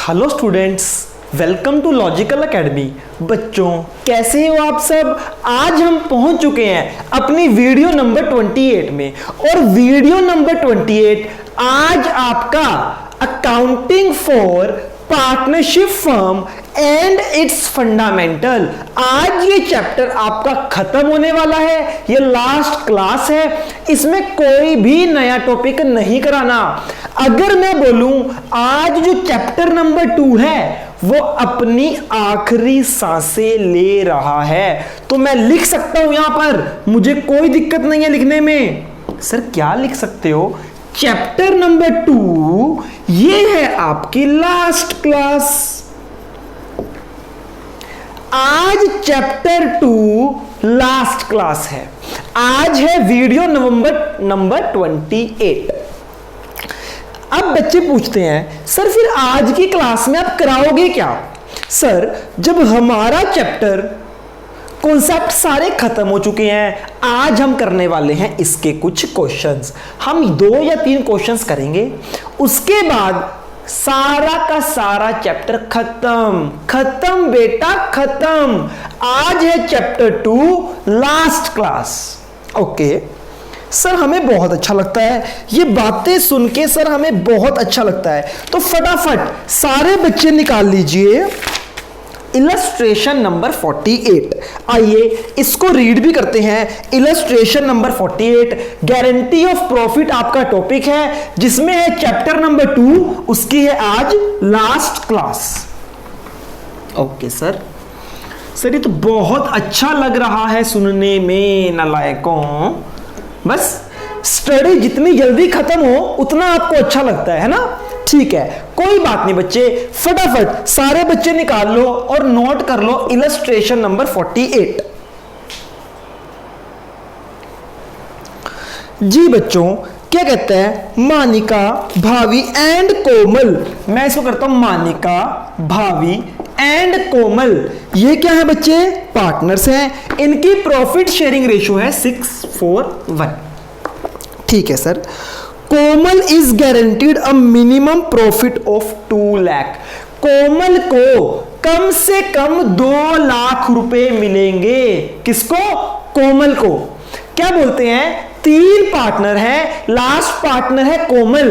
Hello students, welcome to Logical Academy. बच्चों कैसे हो आप सब। आज हम पहुंच चुके हैं अपनी वीडियो नंबर 28 में, और वीडियो नंबर 28 आज आपका accounting for partnership firm and its fundamental. आज ये चैप्टर आपका खत्म होने वाला है, ये लास्ट क्लास है, इसमें कोई भी नया टॉपिक नहीं कराना। अगर मैं बोलूं आज जो चैप्टर नंबर 2 है वो अपनी आखिरी सांसें ले रहा है, तो मैं लिख सकता हूं यहां पर, मुझे कोई दिक्कत नहीं है लिखने में। सर क्या लिख सकते हो? चैप्टर नंबर 2 ये है आपकी लास्ट क्लास। आज चैप्टर 2 लास्ट क्लास है। आज है वीडियो नंबर 28। अब बच्चे पूछते हैं सर फिर आज की क्लास में आप कराओगे क्या? सर जब हमारा चैप्टर कॉन्सेप्ट सारे खत्म हो चुके हैं, आज हम करने वाले हैं इसके कुछ क्वेश्चंस। हम 2 या 3 क्वेश्चंस करेंगे, उसके बाद सारा का सारा चैप्टर खत्म बेटा खत्म। आज है chapter 2 last class. Okay sir हमें बहुत अच्छा लगता है ये बातें सुन के, सर हमें बहुत अच्छा लगता है। तो फटाफट सारे बच्चे निकाल लीजिए इलस्ट्रेशन नंबर 48। आइए इसको रीड भी करते हैं। Illustration number 48 guarantee of profit आपका टॉपिक है, जिसमें है चैप्टर नंबर 2, उसकी है आज लास्ट क्लास। ओके सर ये तो बहुत अच्छा लग रहा है सुनने में नालायकों। बस स्टडी जितनी जल्दी खत्म हो उतना आपको अच्छा लगता है ना? ठीक है, कोई बात नहीं बच्चे, फटाफट सारे बच्चे निकाल लो और नोट कर लो इलस्ट्रेशन नंबर 48। जी बच्चों क्या कहते हैं? मानिका, भावी एंड कोमल। मैं इसको करता हूं मानिका, भावी एंड कोमल। ये क्या है बच्चे? पार्टनर्स हैं। इनकी प्रॉफिट शेयरिंग रेशियो है 6:1। ठीक है sir. Komal is guaranteed a minimum profit of 2 lakh. Komal को कम से कम 2 लाख रुपए मिलेंगे। किसको? कोमल को। क्या बोलते हैं? 3 पार्टनर है, लास्ट पार्टनर है कोमल,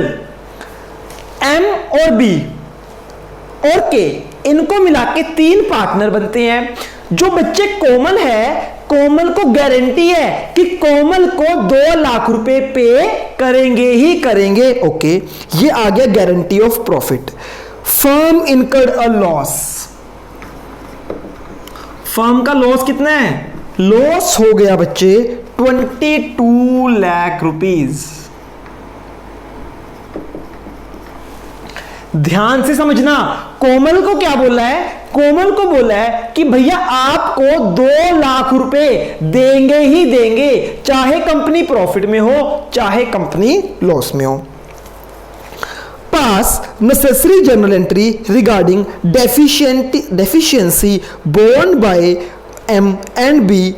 एम और बी और के, इनको मिला के 3 पार्टनर बनते हैं। जो बच्चे कोमल है, कोमल को गारंटी है कि कोमल को 2 लाख रुपए पे करेंगे ही करेंगे। ओके ये आ गया guarantee of profit. Firm incurred a loss. Firm का लॉस कितना है? लॉस हो गया बच्चे 22 लाख रुपीज। ध्यान से समझना, कोमल को क्या बोला है? कोमल को बोला है कि भैया आपको 2 लाख रुपए देंगे ही देंगे, चाहे कंपनी प्रॉफिट में हो चाहे कंपनी लॉस में हो। Pass necessary journal entry regarding deficiency borne by M and B,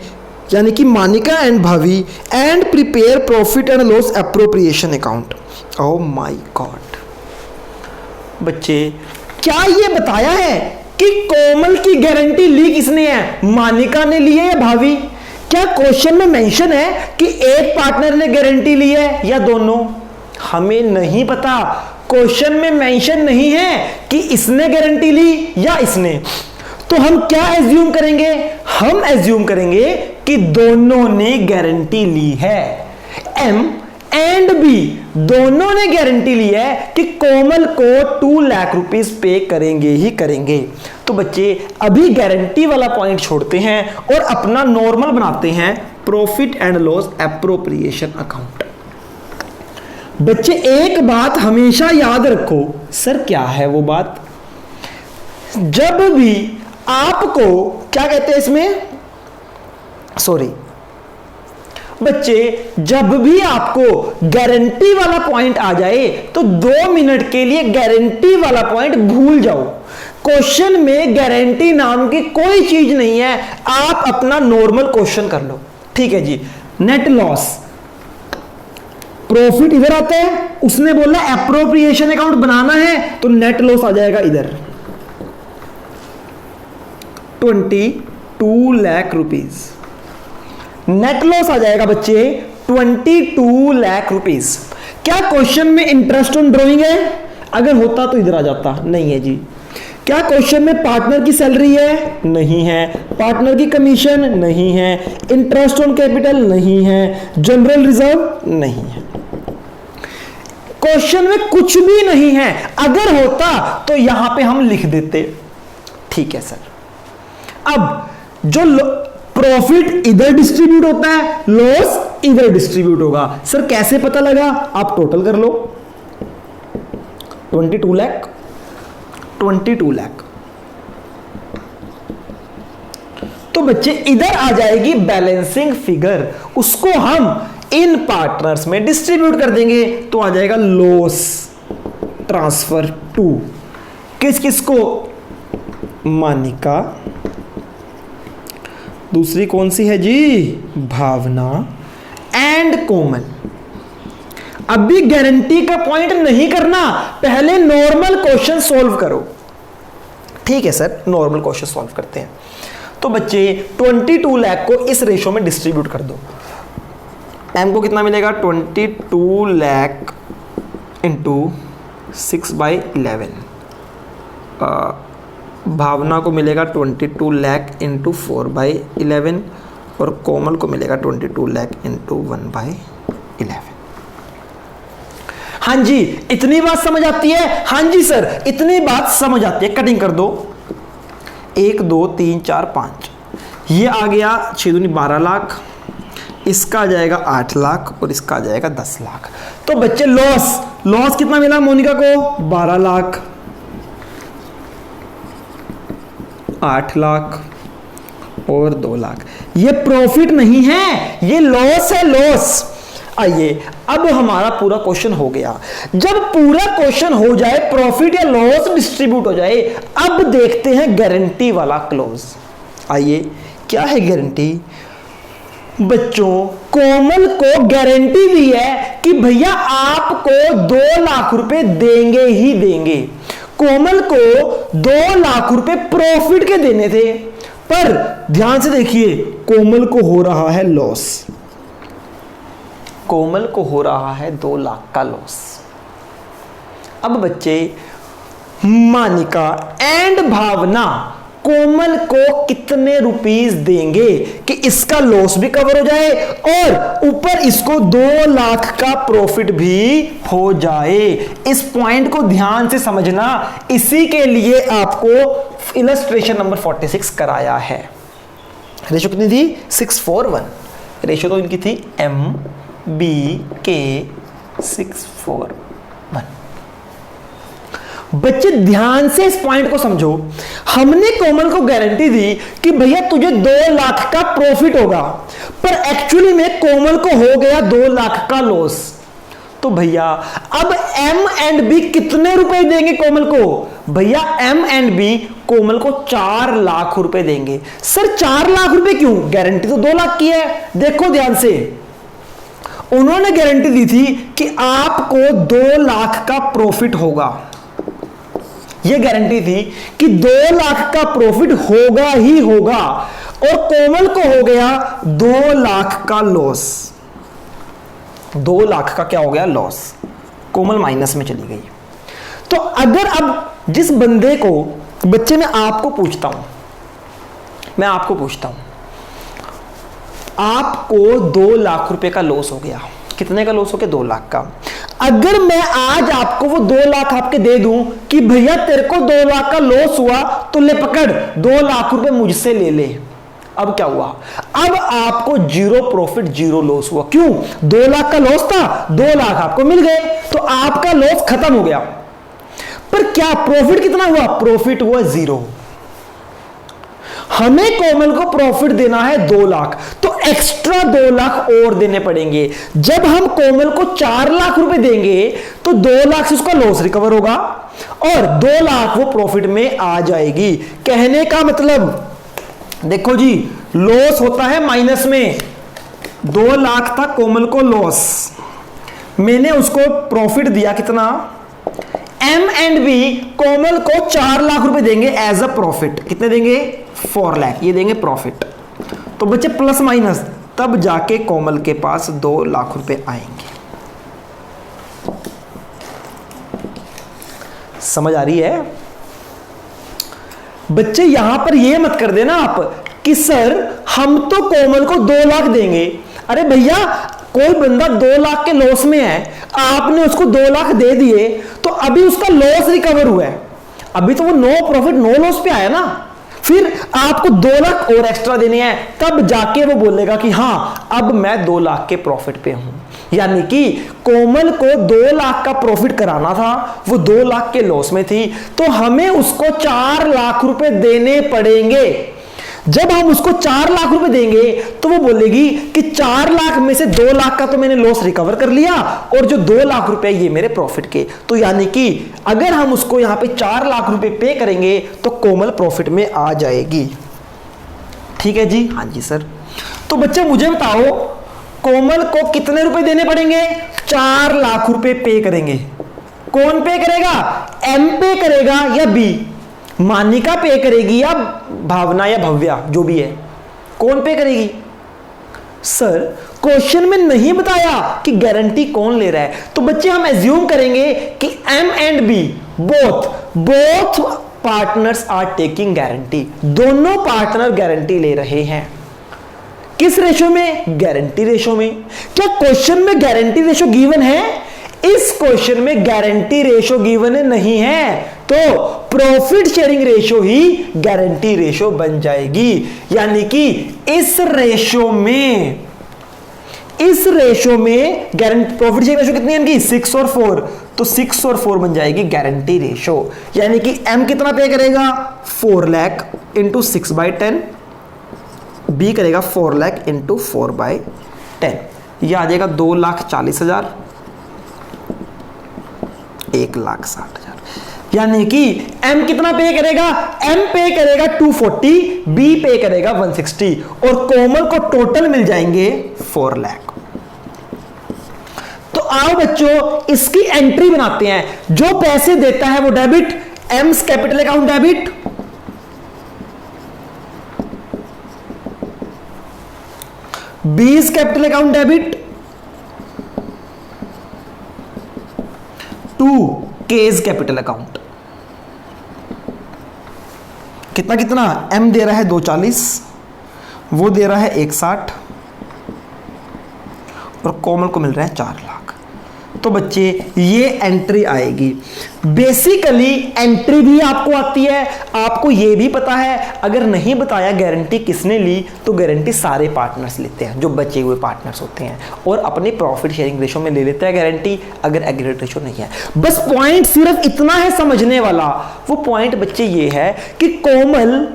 यानी कि Manika and Bhavi, and prepare profit and loss appropriation account. Oh my god बच्चे, क्या ये बताया है कि कोमल की गारंटी ली किसने है? मानिका ने ली है या भावी? क्या क्वेश्चन में मेंशन है कि एक पार्टनर ने गारंटी ली है या दोनों? हमें नहीं पता, क्वेश्चन में मेंशन नहीं है कि इसने गारंटी ली या इसने। तो हम क्या एज्यूम करेंगे? हम एज्यूम करेंगे कि दोनों ने गारंटी ली है। एम एंड बी दोनों ने गारंटी ली है कि कोमल को 2 लाख रुपीस पे करेंगे ही करेंगे। तो बच्चे अभी गारंटी वाला पॉइंट छोड़ते हैं और अपना नॉर्मल बनाते हैं profit and loss appropriation account. बच्चे एक बात हमेशा याद रखो। सर क्या है वो बात? जब भी आपको क्या कहते हैं इसमें, सॉरी बच्चे, जब भी आपको गारंटी वाला पॉइंट आ जाए तो 2 मिनट के लिए गारंटी वाला पॉइंट भूल जाओ। क्वेश्चन में गारंटी नाम की कोई चीज नहीं है, आप अपना नॉर्मल क्वेश्चन कर लो। ठीक है जी। नेट लॉस, प्रॉफिट इधर आता है, उसने बोला एप्रोप्रिएशन अकाउंट बनाना है तो नेट लॉस आ जाएगा इधर। 22 लाख रुपीज। नेट लॉस आ जाएगा बच्चे 22 लाख रुपीज। क्या क्वेश्चन में इंटरेस्ट ऑन ड्रॉइंग है? अगर होता तो इधर आ जाता, नहीं है जी। क्या क्वेश्चन में पार्टनर की सैलरी है? नहीं है। पार्टनर की कमीशन? नहीं है। Interest on capital? नहीं है। General reserve? नहीं है। क्वेश्चन में कुछ भी नहीं है। अगर होता तो यहां पे हम लिख देते, ठीक है सर। अब जो प्रॉफिट इधर डिस्ट्रीब्यूट होता है, लॉस इधर डिस्ट्रीब्यूट होगा। सर कैसे पता लगा? आप टोटल कर लो, 22 लाख, 22 लाख। तो बच्चे इधर आ जाएगी बैलेंसिंग फिगर, उसको हम इन पार्टनर्स में डिस्ट्रीब्यूट कर देंगे तो आ जाएगा लॉस ट्रांसफर टू किस किस को? मानिका, दूसरी कौन सी है जी? भावना एंड कोमल। अभी गारंटी का पॉइंट नहीं करना, पहले नॉर्मल क्वेश्चन सॉल्व करो। ठीक है सर, नॉर्मल क्वेश्चन सॉल्व करते हैं। तो बच्चे 22 लाख को इस रेशो में डिस्ट्रीब्यूट कर दो। एम को कितना मिलेगा? 22 लाख इंटू 6/11। भावना को मिलेगा 22 लाख इंटू 4/11 और कोमल को मिलेगा 22 लाख इंटू 1/11। हाँ जी, इतनी बात समझ आती है? हाँ जी सर, इतनी बात समझ आती है। कटिंग कर दो, 1 2 3 4 5, ये आ गया 6 दूनी 12 लाख, इसका आ जाएगा 8 लाख और इसका आ जाएगा 10 लाख। तो बच्चे लॉस कितना मिला मोनिका को? 12 लाख, 8 लाख और 2 लाख। ये प्रॉफिट नहीं है, ये लॉस है, लॉस। आइए अब हमारा पूरा क्वेश्चन हो गया। जब पूरा क्वेश्चन हो जाए, प्रॉफिट या लॉस डिस्ट्रीब्यूट हो जाए, अब देखते हैं गारंटी वाला क्लोज। आइए, क्या है गारंटी? बच्चों, कोमल को गारंटी भी है कि भैया आपको 2 लाख रुपए देंगे ही देंगे। कोमल को 2 लाख रुपए प्रॉफिट के देने थे, पर ध्यान से देखिए, कोमल को हो रहा है लॉस। कोमल को हो रहा है 2 लाख का लॉस। अब बच्चे, मानिका एंड भावना कोमल को कितने रुपीस देंगे कि इसका लॉस भी कवर हो जाए और ऊपर इसको 2 लाख का प्रॉफिट भी हो जाए? इस पॉइंट को ध्यान से समझना, इसी के लिए आपको इलस्ट्रेशन नंबर 46 कराया है। रेशो कितनी थी? 6:1। रेशो तो इनकी थी MBK 6:1। बच्चे ध्यान से इस पॉइंट को समझो। हमने कोमल को गारंटी दी कि भैया तुझे 2 लाख का प्रॉफिट होगा, पर एक्चुअली में कोमल को हो गया 2 लाख का लॉस। तो भैया अब M एंड B कितने रुपए देंगे कोमल को? भैया M एंड B कोमल को 4 लाख रुपए देंगे। सर 4 लाख रुपए क्यों? गारंटी तो 2 लाख की है। देखो ध्यान से, उन्होंने गारंटी दी थी कि आपको 2 लाख का प्रॉफिट होगा। यह गारंटी थी कि 2 लाख का प्रॉफिट होगा ही होगा, और कोमल को हो गया 2 लाख का लॉस। 2 लाख का क्या हो गया? लॉस। कोमल माइनस में चली गई। तो अगर अब जिस बंदे को, बच्चे मैं आपको पूछता हूं, आपको 2 लाख रुपए का लॉस हो गया। कितने का लॉस हो गया? 2 लाख का। अगर मैं आज आपको वो 2 लाख आपके दे दूं कि भैया तेरे को 2 लाख का लॉस हुआ, तो ले पकड़, 2 लाख रुपए मुझसे ले ले। अब क्या हुआ? अब आपको 0 प्रॉफिट 0 लॉस हुआ। क्यों? 2 लाख का लॉस था, 2 लाख आपको मिल गए, तो आपका लॉस खत्म हो गया। पर क्या प्रॉफिट कितना हुआ? प्रॉफिट हुआ 0। हमें कोमल को प्रॉफिट देना है 2 लाख, तो एक्स्ट्रा 2 लाख और देने पड़ेंगे। जब हम कोमल को 4 लाख रुपए देंगे तो 2 लाख से उसका लॉस रिकवर होगा और 2 लाख वो प्रॉफिट में आ जाएगी। कहने का मतलब देखो जी, लॉस होता है माइनस में। 2 लाख था कोमल को लॉस, मैंने उसको प्रॉफिट दिया कितना? M एंड B कोमल को 4 लाख रुपए देंगे एज अ प्रॉफिट। कितने देंगे? 4 लाख, ये देंगे प्रॉफिट। तो बच्चे प्लस माइनस, तब जाके कोमल के पास 2 लाख रुपए आएंगे। समझ आ रही है बच्चे? यहां पर ये मत कर देना आप कि सर हम तो कोमल को 2 लाख देंगे। अरे भैया, कोई बंदा 2 लाख के लॉस में है, आपने उसको 2 लाख दे दिए, तो अभी उसका लॉस रिकवर हुआ है, अभी तो वो नो प्रॉफिट नो लॉस पे आया ना। फिर आपको 2 लाख और एक्स्ट्रा देने हैं, तब जाके वो बोलेगा कि हाँ अब मैं 2 लाख के प्रॉफिट पे हूं। यानी कि कोमल को 2 लाख का प्रॉफिट कराना था, वो 2 लाख के लॉस में थी, तो हमें उसको 4 लाख रुपए देने पड़ेंगे। जब हम उसको 4 लाख रुपए देंगे तो वो बोलेगी कि 4 लाख में से 2 लाख का तो मैंने लॉस रिकवर कर लिया और जो 2 लाख रुपए ये मेरे प्रॉफिट के। तो यानी कि अगर हम उसको यहां पे 4 लाख रुपए पे करेंगे तो कोमल प्रॉफिट में आ जाएगी। ठीक है जी? हाँ जी सर। तो बच्चे मुझे बताओ, कोमल को कितने रुपए देने पड़ेंगे? 4 लाख रुपए पे करेंगे। कौन पे करेगा? एम पे करेगा या बी? मानिका पे करेगी या भावना या भव्या, जो भी है, कौन पे करेगी? सर क्वेश्चन में नहीं बताया कि गारंटी कौन ले रहा है, तो बच्चे हम एज्यूम करेंगे कि M and B both partners are taking guarantee. दोनों पार्टनर गारंटी ले रहे हैं। किस रेशो में? गारंटी रेशो में। क्या क्वेश्चन में गारंटी रेशो गिवन है? इस क्वेश्चन में गारंटी रेशो गिवन नहीं है, तो प्रॉफिट शेयरिंग रेशो ही गारंटी रेशो बन जाएगी। यानी कि इस रेशो में गारंटी प्रॉफिट शेयरिंग रेशो कितनी है इनकी? 6 और 4, तो 6 और 4 बन जाएगी गारंटी रेशो। यानी कि एम कितना पे करेगा? 4 लाख इंटू 6/10, बी करेगा 4 लाख इंटू 4/10, यह आ जाएगा 2,40,000, 1,60,000। यानी कि एम कितना पे करेगा? एम पे करेगा 240, बी पे करेगा 160 और कोमल को टोटल मिल जाएंगे 4 लाख। तो आओ बच्चों इसकी एंट्री बनाते हैं। जो पैसे देता है वो debit, M's capital account debit, B's capital account debit, to K's capital account. कितना कितना? एम दे रहा है 240, वो दे रहा है 160 और कोमल को मिल रहा है 4 लाख। तो बच्चे ये एंट्री आएगी। बेसिकली एंट्री भी आपको आती है, आपको ये भी पता है। अगर नहीं बताया गारंटी किसने ली, तो गारंटी सारे पार्टनर्स लेते हैं, जो बचे हुए पार्टनर्स होते हैं, और अपने प्रॉफिट शेयरिंग रेशो में ले लेते हैं गारंटी, अगर एग्रीगेट रेशो नहीं है। बस पॉइंट सिर्फ इतना है समझने वाला। वो पॉइंट बच्चे ये है कि कोमल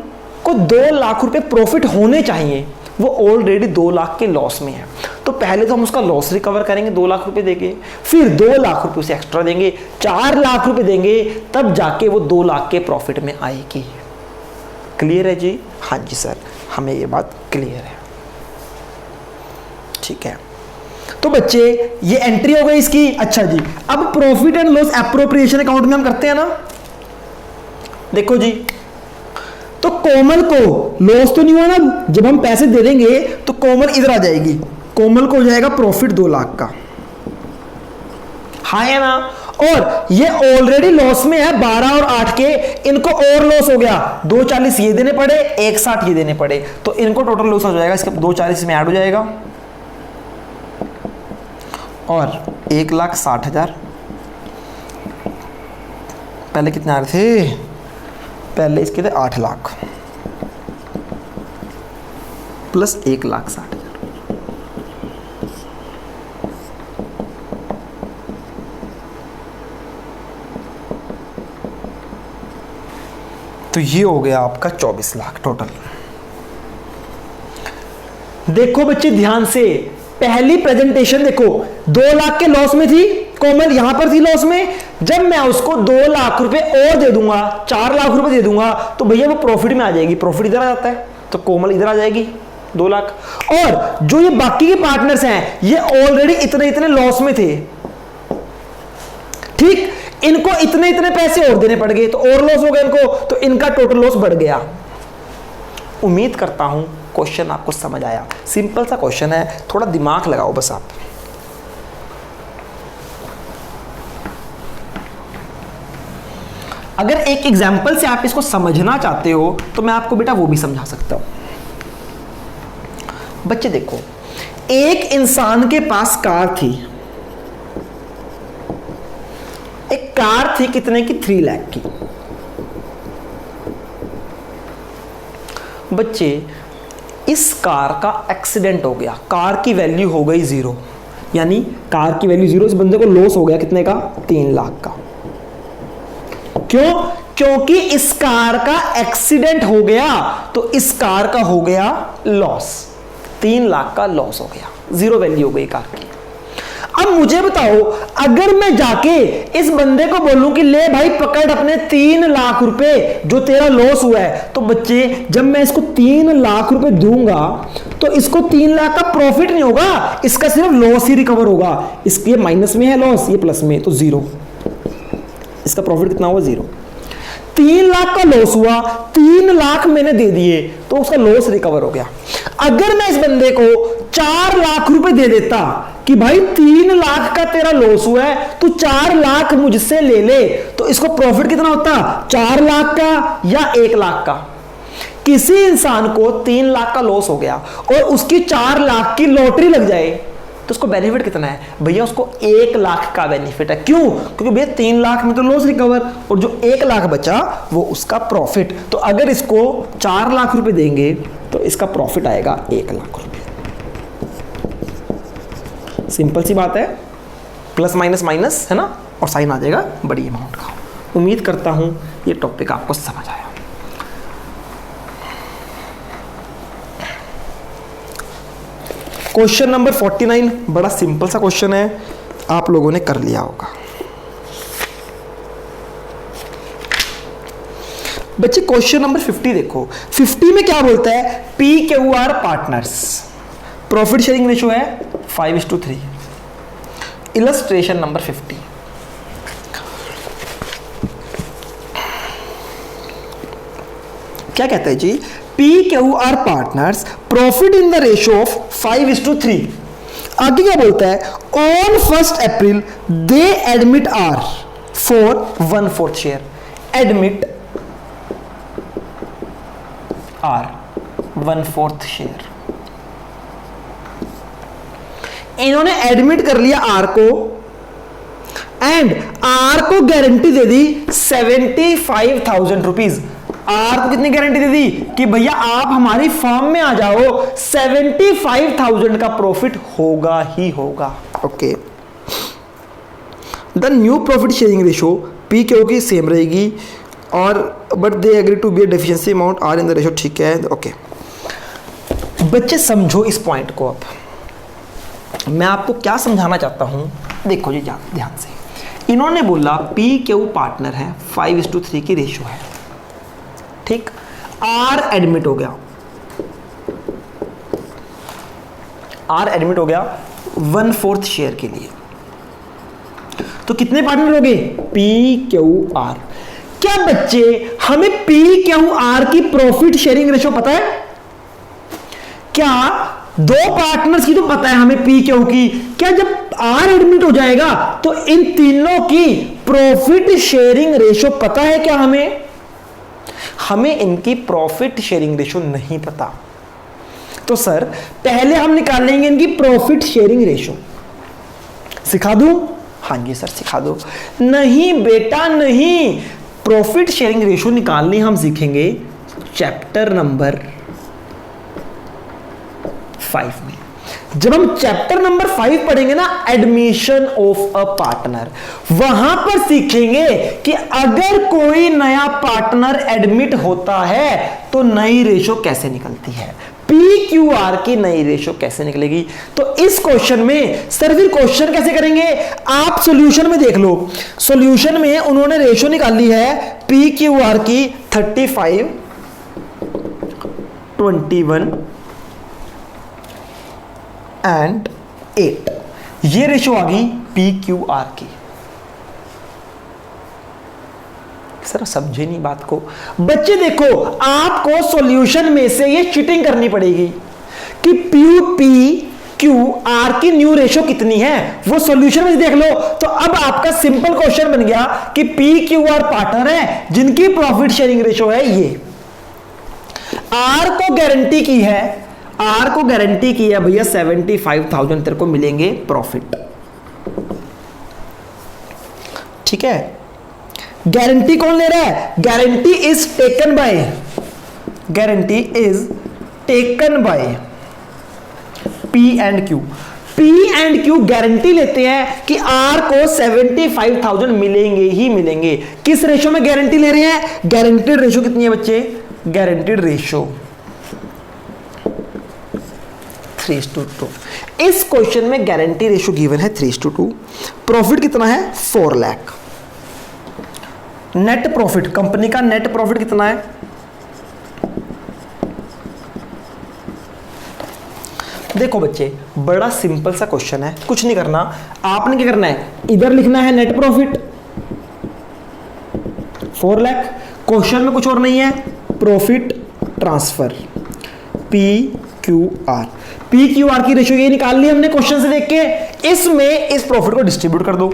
को 2 लाख रुपए प्रॉफिट होने चाहिए, वो ऑलरेडी 2 लाख के लॉस में है। तो पहले तो हम उसका लॉस रिकवर करेंगे 2 लाख रुपए देंगे, फिर 2 लाख रुपए उसे एक्स्ट्रा देंगे, 4 लाख रुपए देंगे, तब जाके वो 2 लाख के प्रॉफिट में आएगी। क्लियर है जी? हाँ जी सर, हमें ये बात क्लियर है। ठीक है, तो बच्चे ये एंट्री हो गई इसकी। अच्छा जी, अब profit and loss appropriation account में हम करते हैं ना। देखो जी, तो कोमल को लॉस तो नहीं हुआ ना, जब हम पैसे दे देंगे तो कोमल इधर आ जाएगी, कोमल को हो जाएगा प्रॉफिट 2 लाख का, हाँ है ना। और ये ऑलरेडी लॉस में है 12 और 8 के, इनको और लॉस हो गया, 240 ये देने पड़े, 160 ये देने पड़े, तो इनको टोटल लॉस हो जाएगा, इसके 240 में ऐड हो जाएगा और 1,60,000। पहले कितने आ रहे थे? पहले इसके थे 8 लाख प्लस 1,60,000। तो ये हो गया आपका 24 लाख टोटल। देखो बच्चे ध्यान से, पहली प्रेजेंटेशन देखो, 2 लाख के लॉस में थी कोमल, यहां पर थी लॉस में। जब मैं उसको 2 लाख रुपए और दे दूंगा, 4 लाख रुपए दे दूंगा, तो भैया वो प्रॉफिट में आ जाएगी। प्रॉफिट इधर आ जाता है, तो कोमल इधर आ जाएगी 2 लाख। और जो ये बाकी के पार्टनर्स हैं, ये ऑलरेडी इतने इतने लॉस में थे, ठीक, इनको इतने इतने पैसे और देने पड़ गए, तो और लॉस हो गया इनको, तो इनका टोटल लॉस बढ़ गया। उम्मीद करता हूं क्वेश्चन आपको समझ आया। सिंपल सा क्वेश्चन है, थोड़ा दिमाग लगाओ बस आप। अगर एक एग्जाम्पल से आप इसको समझना चाहते हो तो मैं आपको बेटा वो भी समझा सकता हूं। बच्चे देखो, एक इंसान के पास कार थी, एक कार थी कितने की? 3 लाख की। बच्चे, इस कार का एक्सीडेंट हो गया, कार की वैल्यू हो गई 0, यानी कार की वैल्यू 0, इस बंदे को लॉस हो गया कितने का? 3 लाख का। क्यों? क्योंकि इस कार का एक्सीडेंट हो गया तो इस कार का हो गया लॉस, 3 लाख का लॉस हो गया, 0 वैल्यू हो गई कार की। अब मुझे बताओ, अगर मैं जाके इस बंदे को बोलूं कि ले भाई पकड़ अपने 3 लाख रुपए जो तेरा लॉस हुआ है, तो बच्चे जब मैं इसको 3 लाख रुपए दूंगा तो इसको 3 लाख का प्रॉफिट नहीं होगा, इसका सिर्फ लॉस ही रिकवर होगा। इसके माइनस में है लॉस, ये प्लस में, तो 0। इसका प्रॉफिट कितना हुआ? 0। 3 लाख का लॉस हुआ, 3 लाख मैंने दे दिए तो उसका लॉस रिकवर हो गया। अगर मैं इस बंदे को 4 लाख रुपए दे देता कि भाई 3 लाख का तेरा लॉस हुआ है, तू 4 लाख मुझसे ले ले, तो इसको प्रॉफिट कितना होता? 4 लाख का या 1 लाख का? किसी इंसान को 3 लाख का लॉस हो गया और उसकी 4 लाख की लॉटरी लग जाए तो उसको बेनिफिट कितना है? भैया उसको 1 लाख का बेनिफिट है। क्यों? क्योंकि भैया 3 लाख में तो लॉस रिकवर और जो 1 लाख बचा वो उसका प्रॉफिट। तो अगर इसको 4 लाख रुपए देंगे तो इसका प्रॉफिट आएगा 1 लाख रुपए। सिंपल सी बात है, प्लस माइनस माइनस है ना, और साइन आ जाएगा बड़ी अमाउंट का। उम्मीद करता हूं ये टॉपिक आपको समझ आया। क्वेश्चन नंबर 49 बड़ा सिंपल सा क्वेश्चन है, आप लोगों ने कर लिया होगा। बच्चे क्वेश्चन नंबर 50 देखो, 50 में क्या बोलता है? PQR partners, profit sharing ratio है 5:3। Illustration number 50। क्या कहता है जी? PQR partners profit in the ratio of 5:3। आगे क्या बोलता है? On 1 April they admit R for 1/4 share. Admit R 1/4 share. इन्होंने एडमिट कर लिया आर को एंड आर को गारंटी दे दी 75,000 रुपीज। आर को कितनी गारंटी दे दी कि भैया आप हमारी फर्म में आ जाओ, 75,000 का प्रॉफिट होगा ही होगा। Okay, the new profit sharing ratio P Q की सेम रहेगी और but they agree to be a deficiency amount R in the ratio. ठीक है, ओके बच्चे समझो इस पॉइंट को। अब मैं आपको क्या समझाना चाहता हूं, देखो जी ध्यान से। इन्होंने बोला पी क्यू पार्टनर है, 5:3 की रेशियो है, ठीक। आर एडमिट हो गया, आर एडमिट हो गया 1/4 शेयर के लिए। तो कितने पार्टनर हो गए? P Q R. क्या बच्चे हमें पी क्यू आर की प्रॉफिट शेयरिंग रेशियो पता है? क्या 2 पार्टनर्स की तो पता है हमें पी क्यू की। क्या जब आर एडमिट हो जाएगा तो इन तीनों की प्रॉफिट शेयरिंग रेशियो पता है क्या हमें? हमें इनकी प्रॉफिट शेयरिंग रेशियो नहीं पता। तो सर पहले हम निकालेंगे इनकी प्रॉफिट शेयरिंग रेशियो। सिखा दूं? हाँ जी सर सिखा दो। नहीं बेटा नहीं, प्रॉफिट शेयरिंग रेशियो निकालनी हम सीखेंगे चैप्टर नंबर 5 में। जब हम चैप्टर नंबर 5 पढ़ेंगे ना, एडमिशन ऑफ अ पार्टनर, वहां पर सीखेंगे कि अगर कोई नया पार्टनर एडमिट होता है तो नई रेशो कैसे निकलती है, पी क्यू आर की नई रेशो कैसे निकलेगी। तो इस क्वेश्चन में सर फिर क्वेश्चन कैसे करेंगे? आप सॉल्यूशन में देख लो, सॉल्यूशन में उन्होंने रेशो निकाली है पी क्यू आर की 35, 21 एंड 8। ये रेशो आ गई पी क्यू आर की। सर समझे नहीं बात को। बच्चे देखो, आपको सॉल्यूशन में से ये चीटिंग करनी पड़ेगी कि पी क्यू आर की न्यू रेशो कितनी है, वो सॉल्यूशन में देख लो। तो अब आपका सिंपल क्वेश्चन बन गया कि पी क्यू आर पार्टनर है जिनकी प्रॉफिट शेयरिंग रेशो है ये। आर को गारंटी की है, आर को गारंटी की है भैया 75,000 तेरे को मिलेंगे प्रॉफिट, ठीक है। गारंटी कौन ले रहा है? Guarantee is taken by, guarantee is taken by P and Q. P and Q guarantee लेते हैं कि आर को 75,000 मिलेंगे ही मिलेंगे। किस रेशो में गारंटी ले रहे हैं? गारंटीड रेशो कितनी है बच्चे? Guaranteed ratio 3:2। इस क्वेश्चन में गारंटी रेशो गिवन है 3:2। प्रॉफिट कितना है? 4 लाख। नेट प्रॉफिट, कंपनी का नेट प्रॉफिट कितना है? देखो बच्चे, बड़ा सिंपल सा क्वेश्चन है, कुछ नहीं करना। आपने क्या करना है, इधर लिखना है नेट प्रॉफिट 4 लाख। क्वेश्चन में कुछ और नहीं है, profit transfer P Q R. P Q R की रेशियो ये निकाल ली हमने क्वेश्चन से देख के। इसमें इस प्रॉफिट को डिस्ट्रीब्यूट कर दो।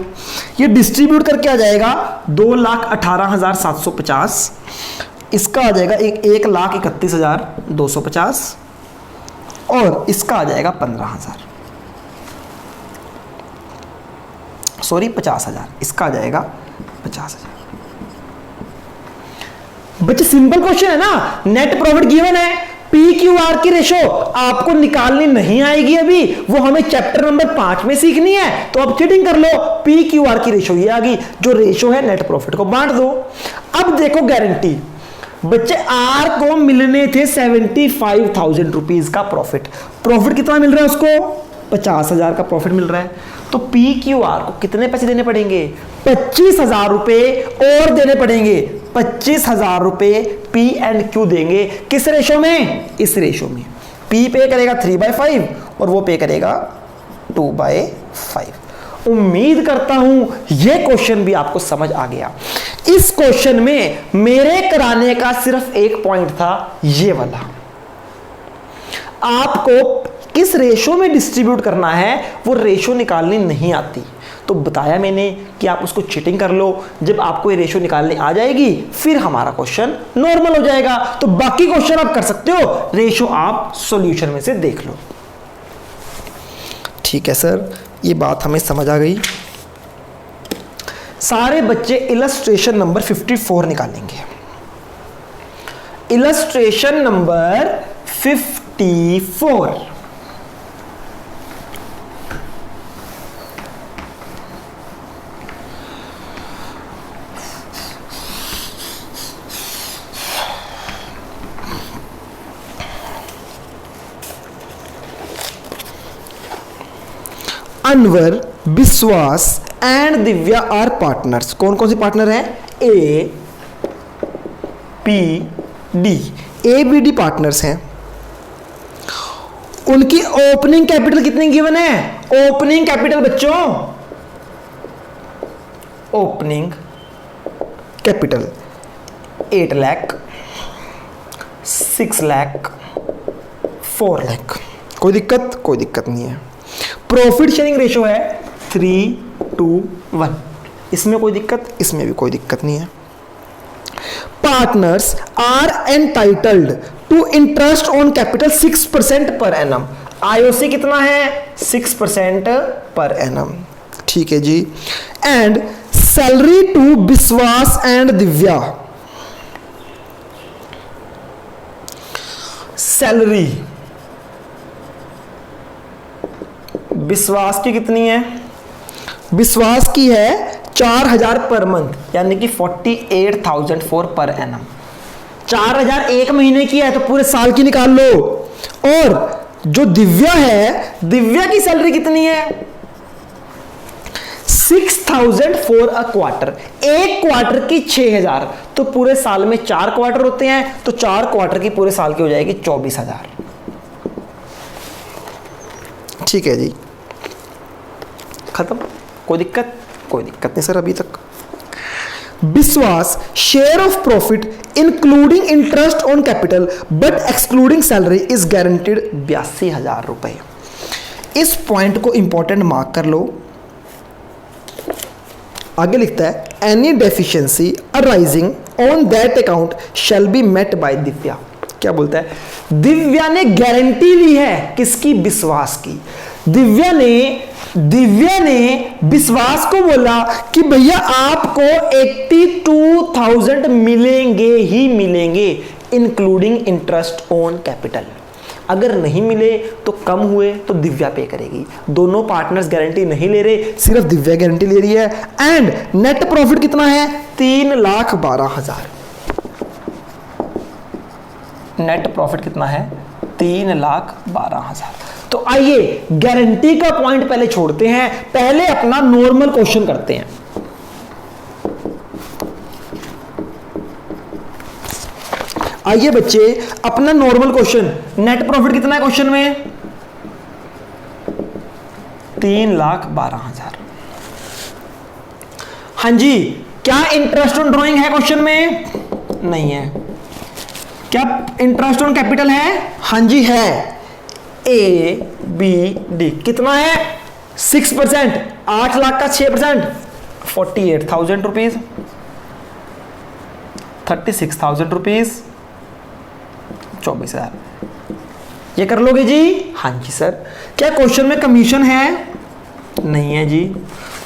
ये डिस्ट्रीब्यूट करके आ जाएगा 2,18,750। इसका आ जाएगा 1,31,250 और इसका आ जाएगा 15,000, सॉरी 50,000। इसका आ जाएगा 50,000। बच्चे सिंपल क्वेश्चन है ना, नेट प्रॉफिट गिवन है, पी क्यू आर की रेशो आपको निकालनी नहीं आएगी अभी, वो हमें चैप्टर नंबर 5 में सीखनी है। तो अब चीटिंग कर लो, पी क्यू आर की रेशो ये आ गई, जो रेशो है नेट प्रॉफिट को बांट दो। अब देखो गारंटी, बच्चे आर को मिलने थे 75,000 रुपीज का प्रॉफिट। प्रॉफिट कितना मिल रहा है उसको? 50,000 का प्रॉफिट मिल रहा है। तो पी क्यू आर को कितने पैसे देने पड़ेंगे? 25,000 रुपए और देने पड़ेंगे। 25,000 रुपए पी एंड क्यू देंगे। किस रेशो में? इस रेशो में। पी पे करेगा 3/5 और वो पे करेगा 2/5। उम्मीद करता हूं यह क्वेश्चन भी आपको समझ आ गया। इस क्वेश्चन में मेरे कराने का सिर्फ एक पॉइंट था, ये वाला। आपको किस रेशो में डिस्ट्रीब्यूट करना है वो रेशो निकालनी नहीं आती, तो बताया मैंने कि आप उसको चीटिंग कर लो। जब आपको ये रेशो निकालनी आ जाएगी फिर हमारा क्वेश्चन नॉर्मल हो जाएगा। तो बाकी क्वेश्चन आप कर सकते हो, रेशो आप सॉल्यूशन में से देख लो। ठीक है सर, ये बात हमें समझ आ गई। सारे बच्चे इलस्ट्रेशन नंबर 54 निकालेंगे। Illustration number 54। अनवर, विश्वास एंड दिव्या आर पार्टनर्स। कौन कौन से पार्टनर हैं? A P D. A B D partners हैं। उनकी ओपनिंग कैपिटल कितनी गिवन है? ओपनिंग कैपिटल बच्चों, ओपनिंग कैपिटल 8 लाख, 6 लाख, 4 लाख। कोई दिक्कत? कोई दिक्कत नहीं है। प्रॉफिट शेयरिंग रेशो है 3:1। इसमें कोई दिक्कत? इसमें भी कोई दिक्कत नहीं है। Partners are entitled to interest on capital 6% per annum. IOC कितना है? 6% पर एनम। ठीक है जी। एंड सैलरी टू विश्वास एंड दिव्या। सैलरी विश्वास की कितनी है? विश्वास की है 4,000 पर मंथ, यानी कि 48,004 पर एनम। 4,000 एक महीने की है तो पूरे साल की निकाल लो। और जो दिव्या है, दिव्या की सैलरी कितनी है? 6,000 फॉर अ क्वार्टर। एक क्वार्टर की 6,000, तो पूरे साल में 4 क्वार्टर होते हैं, तो 4 क्वार्टर की पूरे साल की हो जाएगी 24,000। ठीक है जी, खत्म। कोई दिक्कत? कोई दिक्कत नहीं सर अभी तक। विश्वास share of profit including interest on capital but excluding salary is guaranteed 82,000 रुपए। इस पॉइंट को इंपॉर्टेंट मार्क कर लो। आगे लिखता है any deficiency arising on that account shall be met by Divya. क्या बोलता है? दिव्या ने गारंटी ली है किसकी? विश्वास की। दिव्या ने विश्वास को बोला कि भैया आपको 82,000 मिलेंगे ही मिलेंगे इंक्लूडिंग इंटरेस्ट ऑन कैपिटल। अगर नहीं मिले तो कम हुए तो दिव्या पे करेगी। दोनों पार्टनर्स गारंटी नहीं ले रहे, सिर्फ दिव्या गारंटी ले रही है। एंड नेट प्रॉफिट कितना है? 3,12,000। नेट प्रॉफिट कितना है? 3,12,000। तो आइए गारंटी का पॉइंट पहले छोड़ते हैं, पहले अपना नॉर्मल क्वेश्चन करते हैं। आइए बच्चे अपना नॉर्मल क्वेश्चन, नेट प्रॉफिट कितना है क्वेश्चन में? 3,12,000। हाँ जी, क्या इंटरेस्ट ऑन ड्रॉइंग है क्वेश्चन में? नहीं है। क्या इंटरेस्ट ऑन कैपिटल है? हाँ जी है। ए बी डी कितना है? 6%। 8 लाख का 6% 48,000 रुपीज, 36,000 रुपीज, 24,000। ये कर लोगे जी? हाँ जी सर। क्या क्वेश्चन में कमीशन है? नहीं है जी।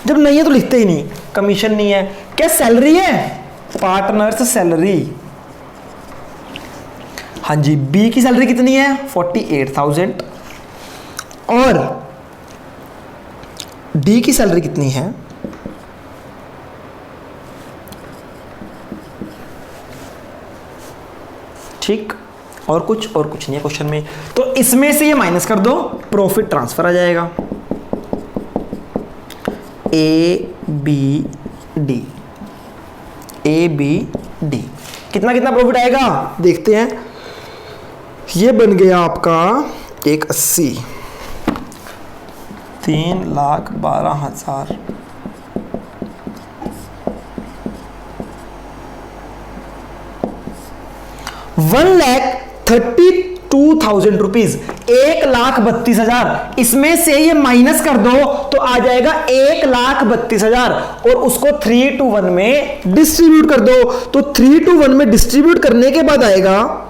जब नहीं है तो लिखते ही नहीं, कमीशन नहीं है। क्या सैलरी है? Partners salary. हाँ जी। बी की सैलरी कितनी है? 48,000। और डी की सैलरी कितनी है? ठीक। और कुछ नहीं है क्वेश्चन में, तो इसमें से ये माइनस कर दो, प्रॉफिट ट्रांसफर आ जाएगा। A B D, A B D कितना कितना प्रॉफिट आएगा देखते हैं। ये बन गया आपका 180, 3,12,000। 1,32,000 रुपीज, 1,32,000। इसमें से ये माइनस कर दो तो आ जाएगा 1,32,000 और उसको 3:1 में डिस्ट्रीब्यूट कर दो। तो 3:1 में डिस्ट्रीब्यूट करने के बाद आएगा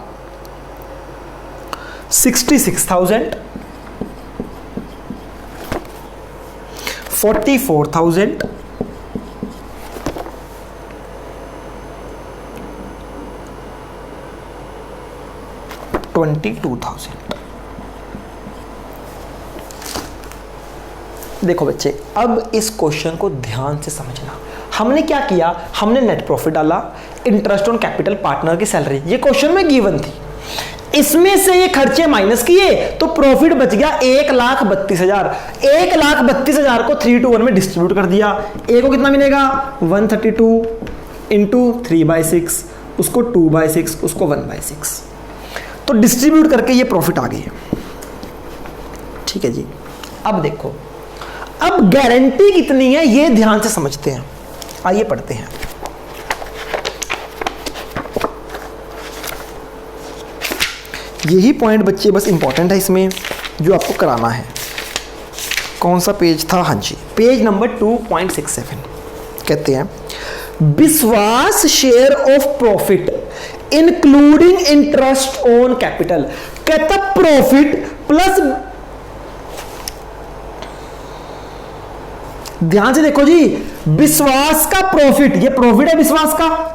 66,000, 44,000, 22,000। देखो बच्चे, अब इस क्वेश्चन को ध्यान से समझना। हमने क्या किया? हमने नेट प्रॉफिट डाला, इंटरेस्ट ऑन कैपिटल, पार्टनर की सैलरी, ये क्वेश्चन में गिवन थी। इसमें से ये खर्चे माइनस किए तो प्रॉफिट बच गया 1,32,000। 1,32,000 को 3:1 में डिस्ट्रीब्यूट कर दिया। ए को कितना मिलेगा? 132 इंटू 3/6, उसको 2/6, उसको 1/6। तो डिस्ट्रीब्यूट करके ये प्रॉफिट आ गई है। ठीक है जी। अब देखो, अब गारंटी कितनी है ये ध्यान से समझते हैं। आइए पढ़ते हैं। यही पॉइंट बच्चे बस इंपॉर्टेंट है इसमें, जो आपको कराना है। कौन सा पेज था? हाँ जी, पेज नंबर 2.67। कहते हैं विश्वास share of profit including interest on capital. कहता प्रॉफिट प्लस, ध्यान से देखो जी, विश्वास का प्रॉफिट, ये प्रॉफिट है विश्वास का,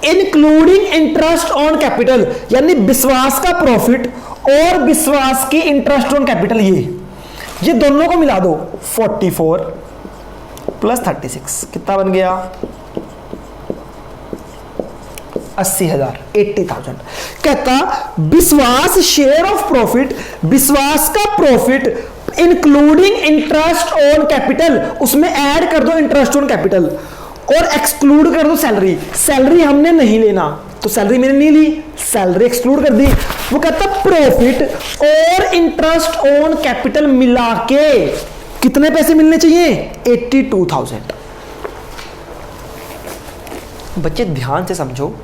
इंक्लूडिंग इंटरेस्ट ऑन कैपिटल, यानी विश्वास का प्रॉफिट और विश्वास की इंटरेस्ट ऑन कैपिटल, ये दोनों को मिला दो। 44 प्लस 36 कितना बन गया? 80,000, 80,000। कहता विश्वास शेयर ऑफ प्रॉफिट, विश्वास का profit including interest on capital, उसमें ऐड कर दो इंटरेस्ट ऑन कैपिटल और एक्सक्लूड कर दो सैलरी। सैलरी हमने नहीं लेना तो सैलरी मैंने नहीं ली, सैलरी एक्सक्लूड कर दी। वो कहता प्रॉफिट और इंटरेस्ट ऑन कैपिटल मिला के कितने पैसे मिलने चाहिए? 82,000। बच्चे ध्यान से समझो,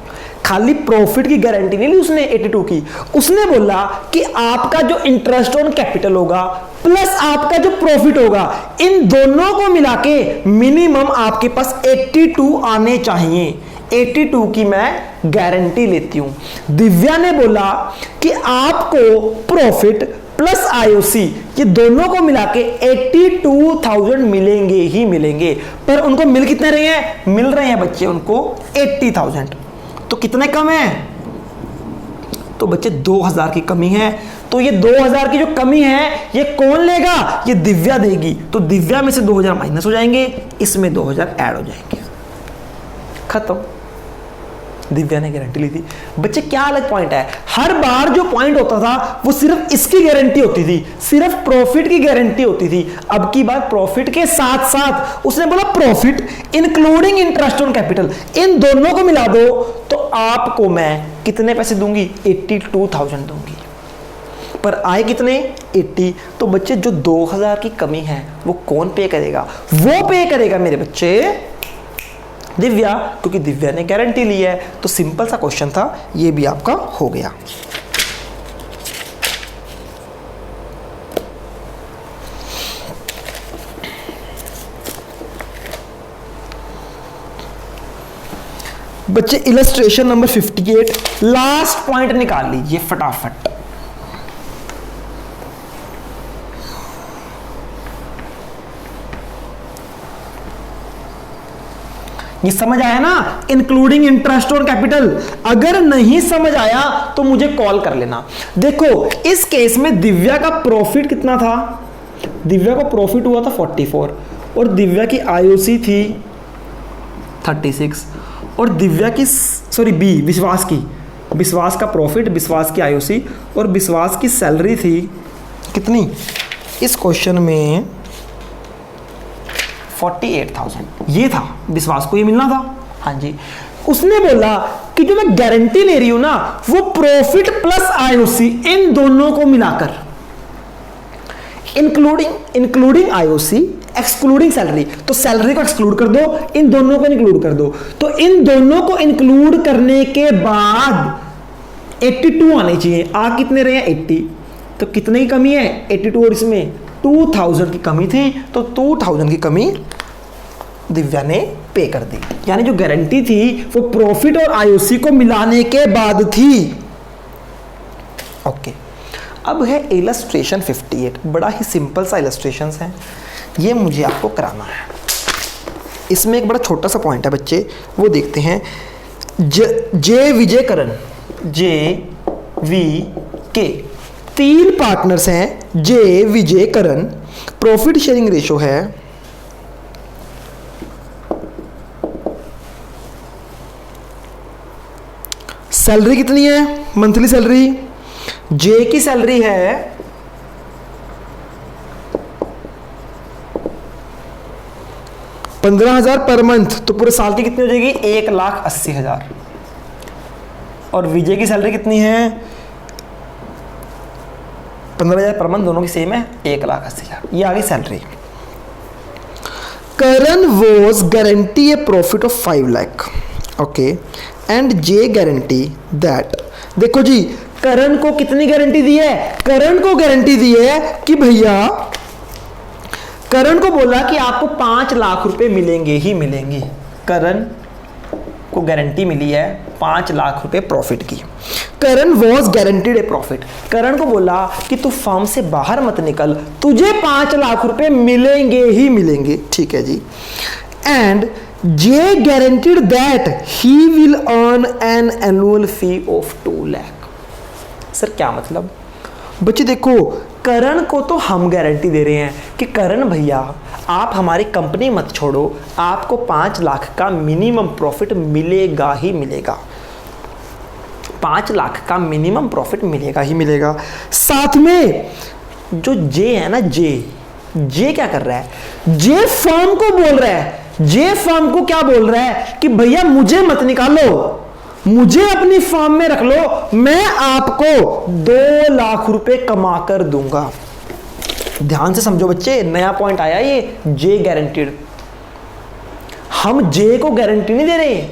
खाली प्रॉफिट की गारंटी नहीं ली उसने 82 की, उसने बोला कि आपका जो इंटरेस्ट ऑन कैपिटल होगा प्लस आपका जो प्रॉफिट होगा, इन दोनों को मिला के मिनिमम आपके पास 82 आने चाहिए। 82 की मैं गारंटी लेती हूं। दिव्या ने बोला कि आपको प्रॉफिट प्लस आईओसी ये दोनों को मिला के 82,000 मिलेंगे ही मिलेंगे, पर उनको मिल कितने रहे हैं? मिल रहे हैं बच्चे उनको 80,000। तो कितने कम है? तो बच्चे 2,000 की कमी है। तो ये 2,000 की जो कमी है ये कौन लेगा? ये दिव्या देगी। तो दिव्या में से 2,000 माइनस हो जाएंगे, इसमें 2,000 ऐड हो जाएंगे, खत्म। दिव्या ने गारंटी ली थी। बच्चे क्या अलग पॉइंट है, हर बार जो पॉइंट होता था वो सिर्फ इसकी गारंटी होती थी, सिर्फ प्रॉफिट की गारंटी होती थी। अब की बात प्रॉफिट के साथ साथ उसने बोला profit including interest on capital, इन दोनों को मिला दो तो आपको मैं कितने पैसे दूंगी? 82,000 दूंगी। पर आए कितने? 80। तो बच्चे जो 2,000 की कमी है वो कौन पे करेगा? वो पे करेगा मेरे बच्चे दिव्या, क्योंकि दिव्या ने गारंटी ली है। तो सिंपल सा क्वेश्चन था, ये भी आपका हो गया। बच्चे इलस्ट्रेशन नंबर 58, लास्ट पॉइंट निकाल लीजिए फटाफट। ये समझ आया ना, इंक्लूडिंग इंटरेस्ट और कैपिटल? अगर नहीं समझ आया तो मुझे कॉल कर लेना। देखो इस केस में दिव्या का प्रॉफिट कितना था? दिव्या का प्रॉफिट हुआ था 44 और दिव्या की आईओसी थी 36 और दिव्या की बी विश्वास का प्रॉफिट, विश्वास की आईओसी और विश्वास की सैलरी थी कितनी? इस क्वेश्चन में 48,000 ये था, विश्वास को ये मिलना था। हाँ जी, उसने बोला कि जो मैं गारंटी ले रही हूं ना वो प्रॉफिट प्लस आईओसी इन दोनों को मिलाकर, इंक्लूडिंग आईओसी एक्सक्लूडिंग सैलरी, तो सैलरी को एक्सक्लूड कर दो, इन दोनों को इंक्लूड कर दो। तो इन दोनों को इंक्लूड करने के बाद 82 आने चाहिए। आ कितने रहे हैं? 80। तो कितने की कमी है? 82 और इसमें 2,000 की कमी थी, तो 2,000 की कमी दिव्या ने पे कर दी। यानी जो गारंटी थी वो प्रॉफिट और आईओसी को मिलाने के बाद थी। ओके, अब है इलस्ट्रेशन 58। बड़ा ही सिंपल सा इलस्ट्रेशन है, ये मुझे आपको कराना है। इसमें एक बड़ा छोटा सा पॉइंट है बच्चे, वो देखते हैं। जे विजय करण, JVK 3 पार्टनर्स हैं। जे विजय करण, प्रॉफिट शेयरिंग रेशो है सैलरी कितनी है? मंथली सैलरी जे की सैलरी है 15,000 पर मंथ, तो पूरे साल की कितनी हो जाएगी? 1,80,000। और विजय की सैलरी कितनी है? 15,000 पर मंथ, दोनों की सेम है, 1,80,000। ये आ गई salary. Karan was guarantee A profit of 5 lakh, okay, and J guarantee that. देखो जी, करण को कितनी गारंटी दी है? करण को गारंटी दी है कि भैया, करण को बोला कि आपको 5 लाख रुपए मिलेंगे ही मिलेंगे। करण को गारंटी मिली है 5 लाख रुपए प्रॉफिट की। करण वॉज गारंटीड ए प्रॉफिट। करण को बोला कि तू फर्म से बाहर मत निकल, तुझे 5 लाख रुपए मिलेंगे ही मिलेंगे। ठीक है जी। And J guaranteed that he will earn an annual fee of 2 lakh. Sir क्या मतलब? बच्चे देखो, करण को तो हम गारंटी दे रहे हैं कि करण भैया आप हमारी कंपनी मत छोड़ो, आपको 5 लाख का मिनिमम प्रॉफिट मिलेगा ही मिलेगा। 5 लाख का मिनिमम प्रॉफिट मिलेगा ही मिलेगा। साथ में जो जे है ना, जे क्या कर रहा है? जे फर्म को बोल रहा है, जे फर्म को क्या बोल रहा है कि भैया मुझे मत निकालो, मुझे अपनी फर्म में रख लो, मैं आपको 2 लाख रुपए कमा कर दूंगा। ध्यान से समझो बच्चे, नया पॉइंट आया ये, जे गारंटीड। हम जे को गारंटी नहीं दे रहे,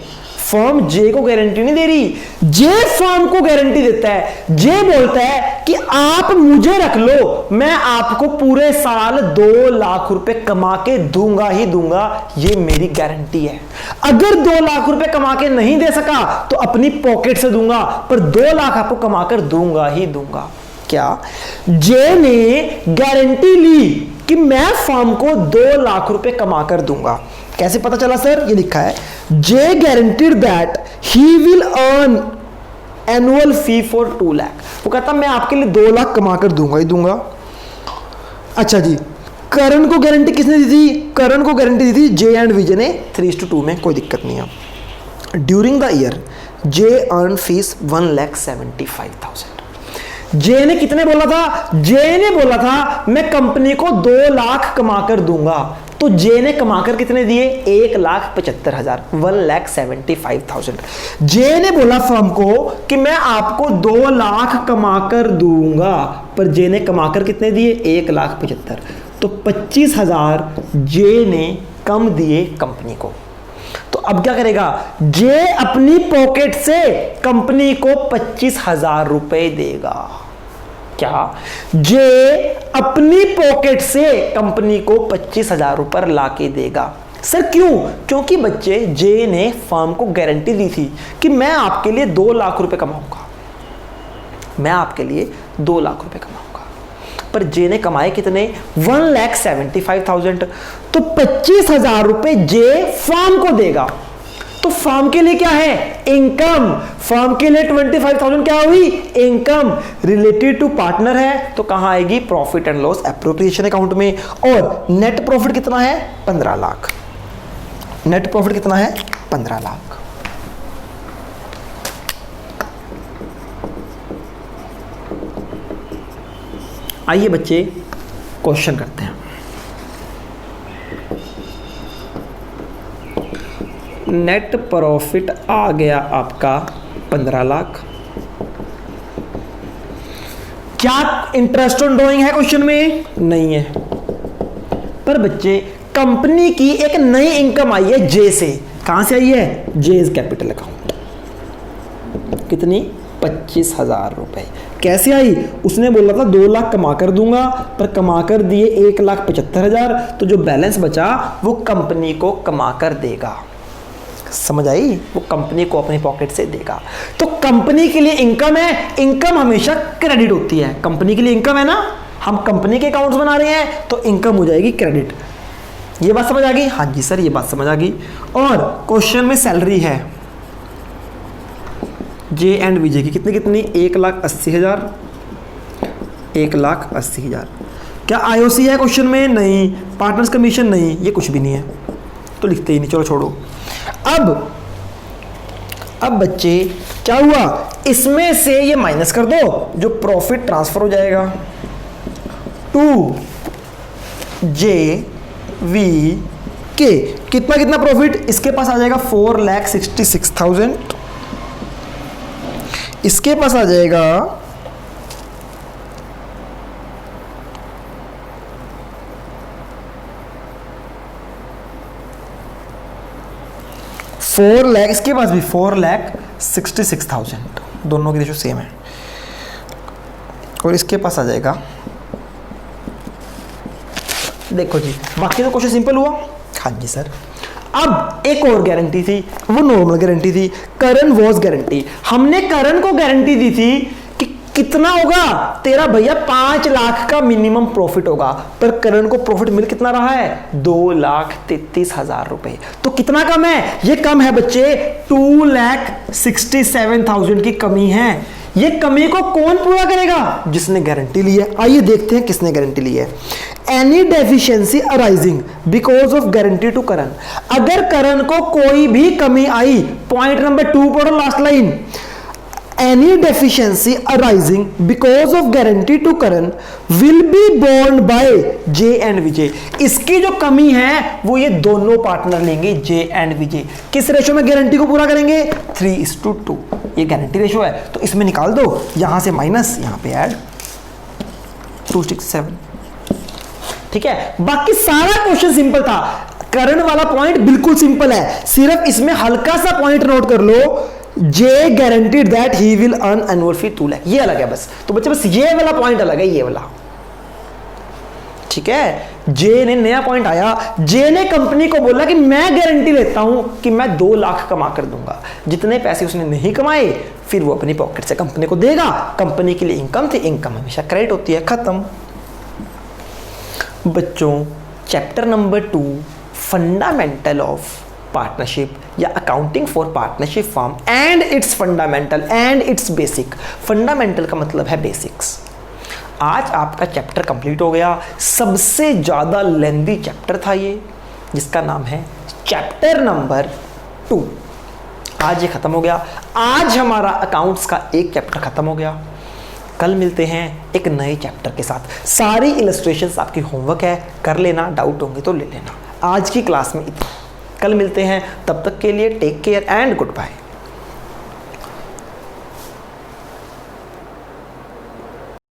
फर्म जे को गारंटी नहीं दे रही, जे फर्म को गारंटी देता है। जे बोलता है कि आप मुझे रख लो, मैं आपको पूरे साल 2 लाख रुपए कमा के दूंगा ही दूंगा, ये मेरी गारंटी है। अगर 2 लाख रुपए कमा के नहीं दे सका तो अपनी पॉकेट से दूंगा, पर 2 लाख आपको कमा कर दूंगा ही दूंगा। क्या जे ने गारंटी ली कि मैं फर्म को 2 लाख रुपए कमा कर दूंगा। कैसे पता चला सर? ये लिखा है, J guaranteed that he will earn annual fee for 2 lakh. वो कहता मैं आपके लिए 2 लाख कमा कर दूंगा ही दूंगा। अच्छा जी, करण को गारंटी किसने दी थी? करण को गारंटी दी थी जे एंड विजय ने 3:2 में, कोई दिक्कत नहीं है। During the year J earn fees 1,75,000। जे ने कितने बोला था? जे ने बोला था मैं कंपनी को 2 लाख कमाकर दूंगा, तो जे ने कमाकर कितने दिए? 1,75,000, 1,75,000। जे ने बोला फर्म को कि मैं आपको 2 लाख कमाकर दूंगा, पर जे ने कमाकर कितने दिए? 1,75,000, तो 25,000 जे ने कम दिए कंपनी को। तो अब क्या करेगा? जे अपनी पॉकेट से कंपनी को 25,000 रुपए देगा। क्या? जे अपनी पॉकेट से कंपनी को 25,000 रुपए लाके देगा। सर क्यों? क्योंकि बच्चे जे ने फर्म को गारंटी दी थी कि मैं आपके लिए 2 लाख रुपए कमाऊंगा, मैं आपके लिए 2 लाख रुपए कमाऊंगा, पर जे ने कमाए कितने? 1,75,000। तो 25,000 रुपए जे फर्म को देगा। तो फर्म के लिए क्या है? इनकम। फर्म के लिए 25,000 क्या हुई? इनकम। रिलेटेड टू पार्टनर है तो कहां आएगी? Profit and loss appropriation account में। और नेट प्रॉफिट कितना है? 15 लाख। नेट प्रॉफिट कितना है? 15 लाख। आइए बच्चे क्वेश्चन करते हैं। नेट प्रॉफिट आ गया आपका 15 लाख। क्या इंटरेस्ट ऑन ड्रॉइंग है क्वेश्चन में? नहीं है। पर बच्चे कंपनी की एक नई इनकम आई है जे से। कहां से आई है? जेज कैपिटल अकाउंट। कितनी? 25,000 रुपए। कैसे आई? उसने बोला था 2 लाख कमा कर दूंगा, पर कमा कर दिए 1,75,000, तो जो बैलेंस बचा वो कंपनी को कमा कर देगा। समझ आई? वो कंपनी को अपनी पॉकेट से देगा। तो कंपनी के लिए इनकम है, इनकम हमेशा क्रेडिट होती है। कंपनी के लिए इनकम है ना, हम कंपनी के अकाउंट्स बना रहे हैं तो इनकम हो जाएगी क्रेडिट। ये बात समझ आ गई? हाँ जी सर, ये बात समझ आ गई। और क्वेश्चन में सैलरी है जे एंड विजय की कितनी कितनी? 1,80,000, 1,80,000। क्या आईओसी है क्वेश्चन में? नहीं। Partners commission? नहीं। ये कुछ भी नहीं है, तो लिखते ही नहीं, चलो छोड़ो। अब बच्चे क्या हुआ? इसमें से ये माइनस कर दो, जो प्रॉफिट ट्रांसफर हो जाएगा टू जे वी के। कितना कितना प्रॉफिट? इसके पास आ जाएगा 4,66,000, इसके पास आ जाएगा 4 लाख, इसके पास भी 4,66,000, दोनों की रेशो सेम है। और इसके पास आ जाएगा, देखो जी बाकी तो क्वेश्चन सिंपल हुआ। हाँ जी सर। अब एक और गारंटी थी, वो नॉर्मल गारंटी थी, करण वॉज गारंटी। हमने करण को गारंटी दी थी कि कितना होगा तेरा भैया? 5 लाख का मिनिमम प्रॉफिट होगा, पर करण को प्रॉफिट मिल कितना रहा है? 2,33,000 रुपए। तो कितना कम है? ये कम है बच्चे, 2,67,000 की कमी है। ये कमी को कौन पूरा करेगा? जिसने गारंटी ली है। आइए देखते हैं किसने गारंटी ली है। Any deficiency arising because of guarantee to Karan. अगर करण को कोई भी कमी आई, पॉइंट नंबर 2 पढ़ो last line, any deficiency arising because of guarantee to Karan will be borne by J and Vijay। इसकी जो कमी है वो ये दोनों पार्टनर लेंगे, J and Vijay। किस रेशो में गारंटी को पूरा करेंगे? 3:2। ये गारंटी रेशो है, तो इसमें निकाल दो, यहां से माइनस, यहां पे ऐड, 267। ठीक है, बाकी सारा क्वेश्चन सिंपल था। करण वाला पॉइंट बिल्कुल सिंपल है, सिर्फ इसमें हल्का सा पॉइंट नोट कर लो, J guaranteed that he will earn annual fee 2 lakh, ये अलग है बस। तो बच्चे बस ये वाला पॉइंट अलग है, ये वाला, ठीक है। जे ने नया पॉइंट आया, जे ने कंपनी को बोला कि मैं गारंटी लेता हूं कि मैं 2 लाख कमा कर दूंगा। जितने पैसे उसने नहीं कमाए फिर वो अपनी पॉकेट से कंपनी को देगा, कंपनी के लिए इनकम थी, इनकम हमेशा क्रेडिट होती है, खत्म। बच्चों chapter number 2 fundamental of partnership या accounting for partnership form and its fundamental and its basic. Fundamental का मतलब है बेसिक्स। आज आपका चैप्टर कंप्लीट हो गया। सबसे ज़्यादा लेंथी चैप्टर था ये, जिसका नाम है चैप्टर नंबर 2। आज ये खत्म हो गया। आज हमारा अकाउंट्स का एक चैप्टर खत्म हो गया। कल मिलते हैं एक नए चैप्टर के साथ। सारी इलस्ट्रेशंस आपकी होमवर्क है, कर लेना, डाउट होंगे तो ले लेना। आज की क्लास में इतना, कल मिलते हैं, तब तक के लिए take care and good bye.